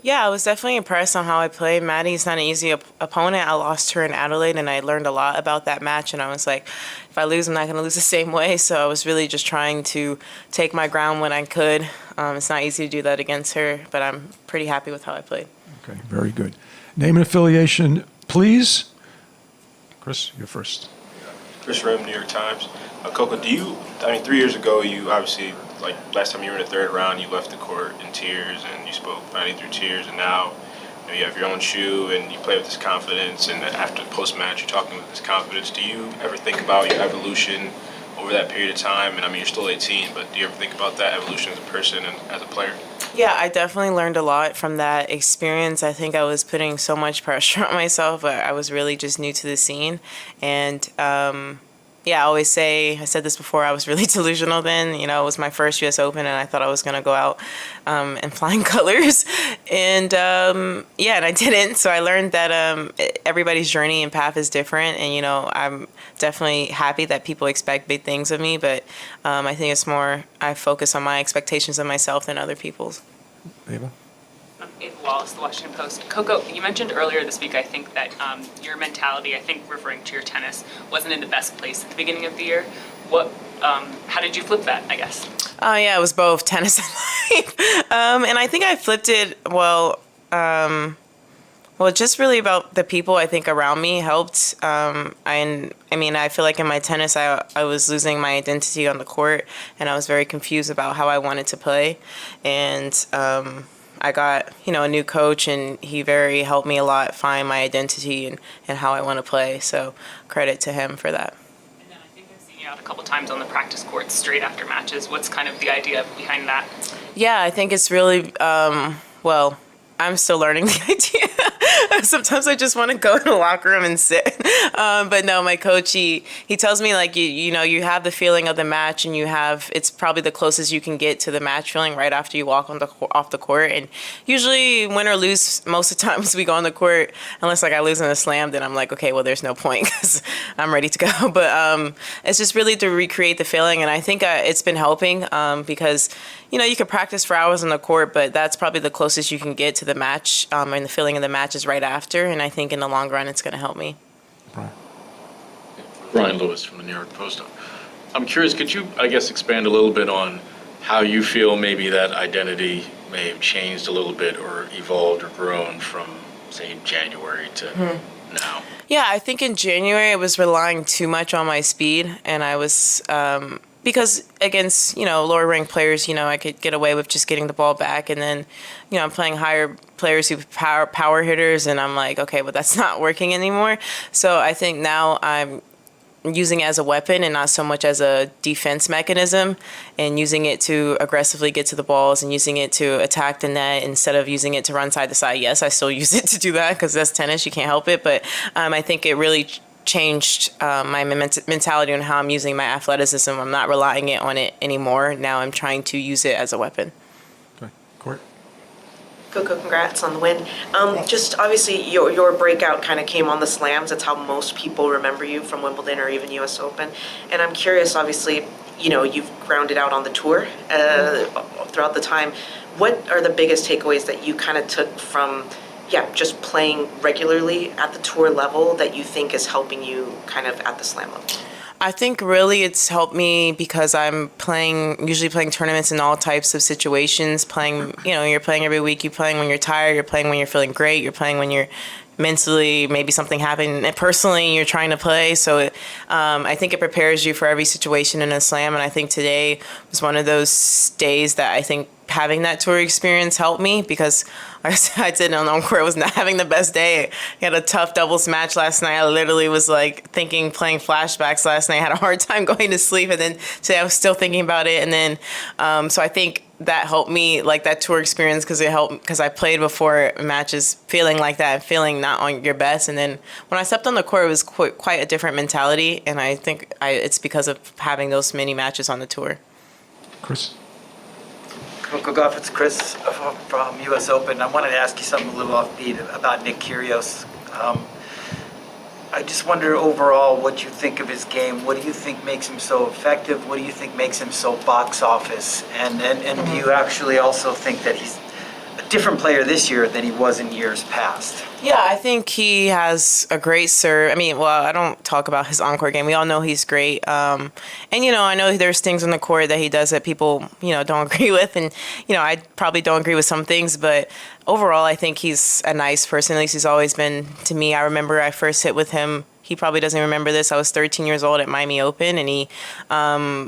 Yeah, I was definitely impressed on how I played. Maddie's not an easy opponent. I lost her in Adelaide, and I learned a lot about that match. And I was like, if I lose, I'm not going to lose the same way. So I was really just trying to take my ground when I could. It's not easy to do that against her, but I'm pretty happy with how I played. Okay, very good. Name and affiliation, please. Chris, you're first. Chris Rim, New York Times. Coco, 3 years ago, you obviously, like last time you were in the third round, you left the court in tears and you spoke finally through tears, and now you have your own shoe and you play with this confidence, and after the post-match, you're talking with this confidence. Do you ever think about your evolution over that period of time? And I mean, you're still 18, but do you ever think about that evolution as a person and as a player? Yeah, I definitely learned a lot from that experience. I think I was putting so much pressure on myself, but I was really just new to the scene. And yeah, I always say, I said this before, I was really delusional then. You know, it was my first U.S. Open, and I thought I was going to go out in flying colors. And yeah, and I didn't. So I learned that everybody's journey and path is different. And, you know, I'm definitely happy that people expect big things of me. But I think it's more, I focus on my expectations of myself than other people's. Ava? Ava Wallace, The Washington Post. Coco, you mentioned earlier this week, I think, that your mentality, I think referring to your tennis, wasn't in the best place at the beginning of the year. How did you flip that, I guess? Oh, yeah, it was both tennis and life. And I think I flipped it, well, just really about the people I think around me helped. I mean, I feel like in my tennis, I was losing my identity on the court, and I was very confused about how I wanted to play. And I got, you know, a new coach, and he very helped me a lot find my identity and how I want to play. So credit to him for that. And then I think I've seen you out a couple times on the practice courts straight after matches. What's kind of the idea behind that? Yeah, I think it's really, well, I'm still learning the idea. Sometimes I just want to go in the locker room and sit. But no, my coach, he tells me, like, you know, you have the feeling of the match, and it's probably the closest you can get to the match feeling right after you walk off the court. And usually win or lose, most of the times we go on the court, unless like I lose in a slam, then I'm like, okay, well, there's no point because I'm ready to go. But it's just really to recreate the feeling. And I think it's been helping because, you know, you can practice for hours on the court, but that's probably the closest you can get to the match, and the feeling of the match is right after. And I think in the long run, it's going to help me. Brian Lewis from the New York Post. I'm curious, could you, I guess, expand a little bit on how you feel maybe that identity may have changed a little bit or evolved or grown from, say, January to now? Yeah, I think in January I was relying too much on my speed, and I was because against, you know, lower ranked players, you know, I could get away with just getting the ball back, and then, you know, I'm playing higher players who power hitters, and I'm like, okay, well, that's not working anymore. So I think now I'm using it as a weapon and not so much as a defense mechanism, and using it to aggressively get to the balls and using it to attack the net instead of using it to run side to side. Yes, I still use it to do that because that's tennis, you can't help it, but I think it really changed my mentality on how I'm using my athleticism. I'm not relying on it anymore. Now I'm trying to use it as a weapon. Okay, Court? Coco, congrats on the win. Just obviously your breakout kind of came on the slams. That's how most people remember you from Wimbledon or even US Open. And I'm curious, obviously, you know, you've grounded out on the tour throughout the time. What are the biggest takeaways that you kind of took from, just playing regularly at the tour level that you think is helping you kind of at the slam level? I think really it's helped me because I'm usually playing tournaments in all types of situations. Playing, you know, you're playing every week. You're playing when you're tired. You're playing when you're feeling great. You're playing when you're mentally, maybe something happened. And personally, you're trying to play. So I think it prepares you for every situation in a slam. And I think today was one of those days that I think having that tour experience helped me because I did on court. I was not having the best day. I had a tough doubles match last night. I literally was like playing flashbacks last night. I had a hard time going to sleep, and then today I was still thinking about it. And then, so I think that helped me, like that tour experience, because it helped because I played before matches feeling like that, feeling not on your best. And then when I stepped on the court, it was quite a different mentality. And I think it's because of having those many matches on the tour. Chris? Coco Gauff, it's Chris from US Open. I wanted to ask you something a little offbeat about Nick Kyrgios. I just wonder overall what you think of his game. What do you think makes him so effective? What do you think makes him so box office? And do you actually also think that he's a different player this year than he was in years past. Yeah, I think he has a great serve. I mean, well, I don't talk about his on-court game. We all know he's great. And, I know there's things on the court that he does that people, don't agree with. And, I probably don't agree with some things. But overall, I think he's a nice person. At least he's always been to me. I remember I first hit with him. He probably doesn't remember this. I was 13 years old at Miami Open, and he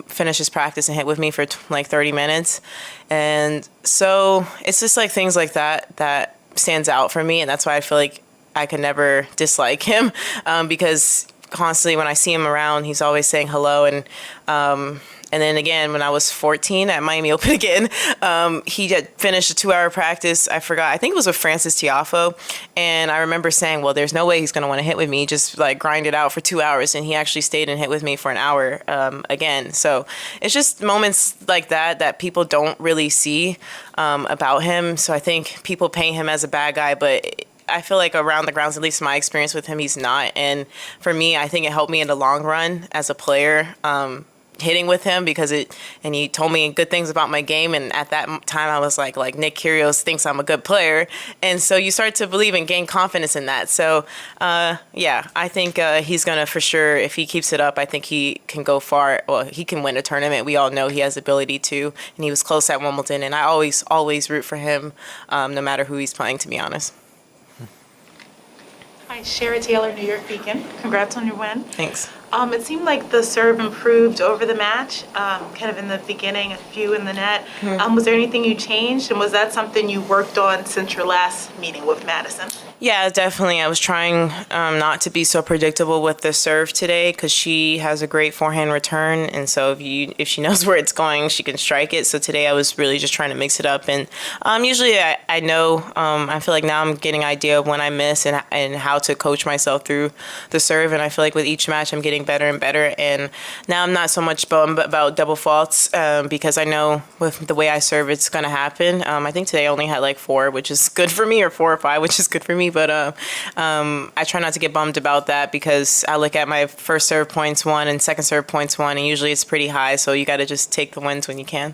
finished his practice and hit with me for 30 minutes. And so it's just like things like that stands out for me, and that's why I feel like I could never dislike him, because constantly when I see him around, he's always saying hello. And then again, when I was 14 at Miami Open again, he had finished a 2-hour practice. I forgot. I think it was with Francis Tiafoe. And I remember saying, well, there's no way he's going to want to hit with me. Just like grind it out for 2 hours. And he actually stayed and hit with me for an hour again. So it's just moments like that people don't really see about him. So I think people paint him as a bad guy, but I feel like around the grounds, at least my experience with him, he's not. And for me, I think it helped me in the long run as a player, hitting with him, and he told me good things about my game. And at that time I was like Nick Kyrgios thinks I'm a good player. And so you start to believe and gain confidence in that. So, I think he's going to, for sure, if he keeps it up, I think he can go far. Well, he can win a tournament. We all know he has the ability to, and he was close at Wimbledon. And I always root for him, no matter who he's playing, to be honest. Hi, Shara Taylor, New York Beacon. Congrats on your win. Thanks. It seemed like the serve improved over the match, kind of in the beginning, a few in the net. Was there anything you changed, and was that something you worked on since your last meeting with Madison? Yeah, definitely. I was trying not to be so predictable with the serve today, because she has a great forehand return, and so if she knows where it's going, she can strike it. So today I was really just trying to mix it up, and usually I know, I feel like now I'm getting an idea of when I miss and how to coach myself through the serve, and I feel like with each match I'm getting better and better, and now I'm not so much bummed about double faults, because I know with the way I serve it's going to happen. I think today I only had 4, which is good for me, or 4 or 5, which is good for me. But I try not to get bummed about that, because I look at my first serve points won and second serve points won, and usually it's pretty high. So you got to just take the wins when you can.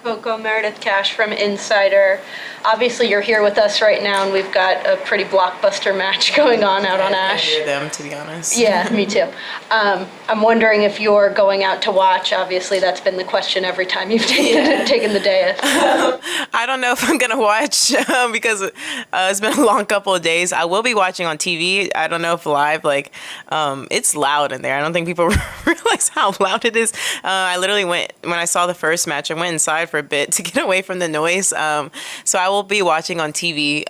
Coco, Meredith Cash from Insider. Obviously, you're here with us right now, and we've got a pretty blockbuster match going on out on Ash. I hear them, to be honest. Yeah, me too. I'm wondering if you're going out to watch. Obviously, that's been the question every time you've taken the day. I don't know if I'm going to watch because it's been a long couple of days. I will be watching on TV. I don't know if live, it's loud in there. I don't think people realize how loud it is. I literally when I saw the first match, I went inside for a bit to get away from the noise. So I will be watching on TV.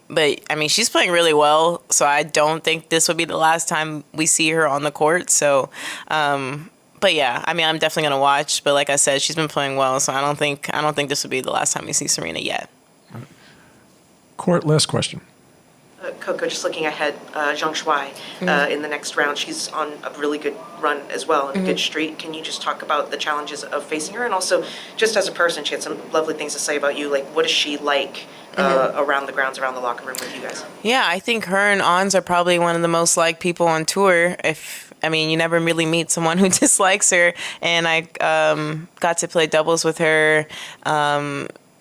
But, I mean, she's playing really well, so I don't think this would be the last time we see her on the court. So, but yeah, I mean, I'm definitely going to watch. But like I said, she's been playing well, so I don't think this would be the last time we see Serena yet. Court, last question. Coco, just looking ahead, Zhang Shuai in the next round, she's on a really good run as well, and a good streak. Can you just talk about the challenges of facing her? And also, just as a person, she had some lovely things to say about you. What is she like around the grounds, around the locker room with you guys? Yeah, I think her and Ons are probably one of the most liked people on tour. You never really meet someone who dislikes her. And I got to play doubles with her.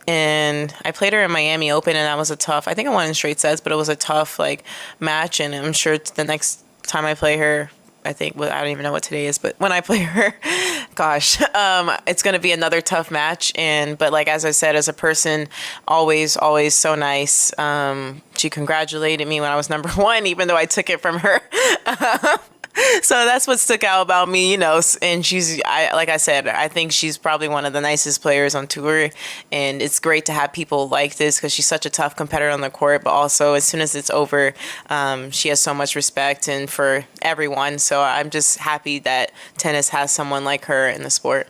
And I played her in Miami Open, and that was I think I won in straight sets, but it was a tough match. And I'm sure the next time I play her, I don't even know what today is, but when I play her, gosh, it's going to be another tough match. But as I said, as a person, always always so nice. She congratulated me when I was number 1, even though I took it from her. So that's what stuck out about me, and like I said, I think she's probably one of the nicest players on tour, and it's great to have people like this, because she's such a tough competitor on the court, but also as soon as it's over, she has so much respect and for everyone. So I'm just happy that tennis has someone like her in the sport.